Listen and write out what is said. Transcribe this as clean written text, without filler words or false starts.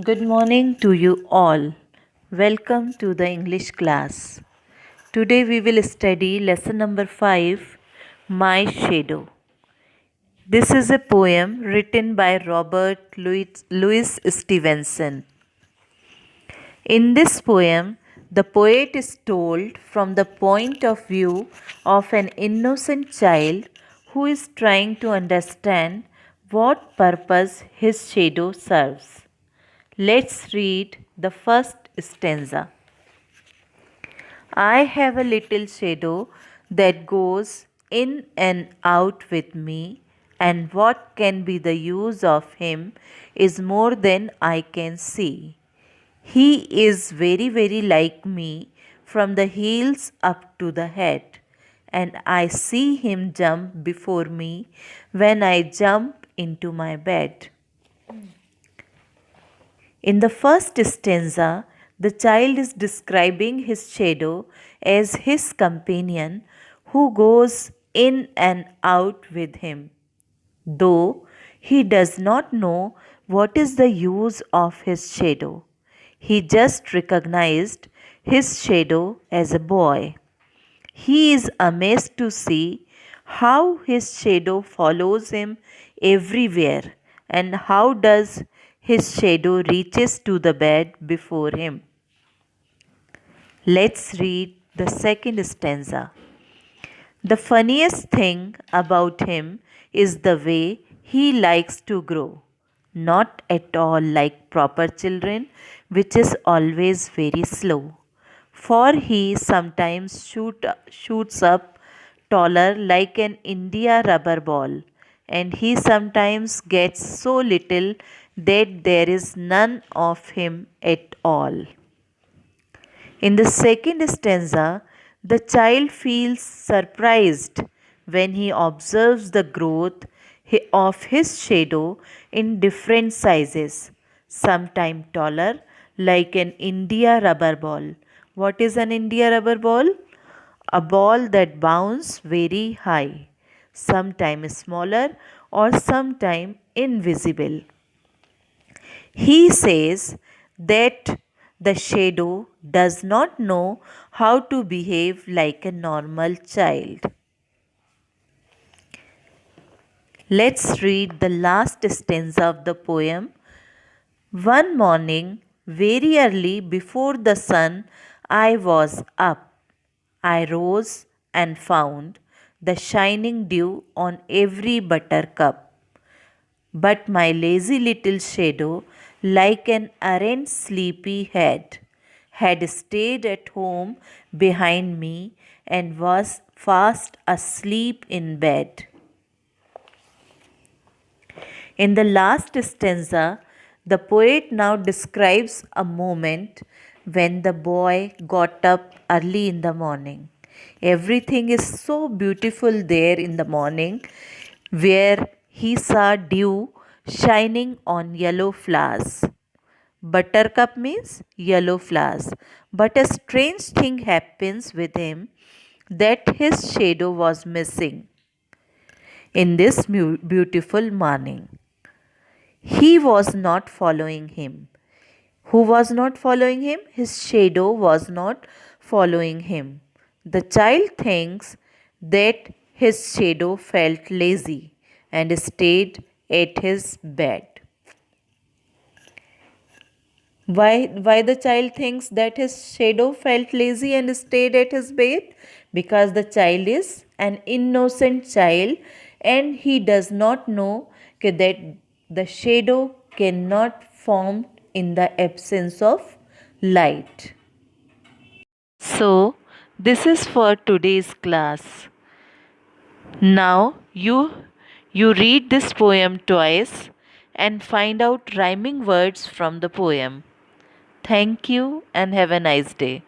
Good morning to you all. Welcome to the English class. Today we will study lesson number 5, My Shadow. This is a poem written by Robert Louis Stevenson. In this poem, the poet is told from the point of view of an innocent child who is trying to understand what purpose his shadow serves. Let's read the first stanza. I have a little shadow that goes in and out with me, and what can be the use of him is more than I can see. He is very, very like me from the heels up to the head, and I see him jump before me when I jump into my bed. In the first stanza, the child is describing his shadow as his companion who goes in and out with him. Though he does not know what is the use of his shadow, he just recognized his shadow as a boy. He is amazed to see how his shadow follows him everywhere and how does his shadow reaches to the bed before him. Let's read the second stanza. The funniest thing about him is the way he likes to grow. Not at all like proper children, which is always very slow. For he sometimes shoots up taller like an India rubber ball, and he sometimes gets so little that there is none of him at all. In the second stanza, the child feels surprised when he observes the growth of his shadow in different sizes, sometimes taller, like an India rubber ball. What is an India rubber ball? A ball that bounces very high, sometimes smaller or sometimes invisible. He says that the shadow does not know how to behave like a normal child. Let's read the last stanza of the poem. One morning, very early before the sun, I was up. I rose and found the shining dew on every buttercup. But my lazy little shadow, like an errant sleepy head, had stayed at home behind me and was fast asleep in bed. In the last stanza, the poet now describes a moment when the boy got up early in the morning. Everything is so beautiful there in the morning, where he saw dew shining on yellow flowers. Buttercup means yellow flowers. But a strange thing happens with him that his shadow was missing in this beautiful morning. He was not following him. Who was not following him? His shadow was not following him. The child thinks that his shadow felt lazy and stayed at his bed. Why the child thinks that his shadow felt lazy and stayed at his bed? Because the child is an innocent child and he does not know that the shadow cannot form in the absence of light. So, this is for today's class. Now you read this poem twice and find out rhyming words from the poem. Thank you and have a nice day.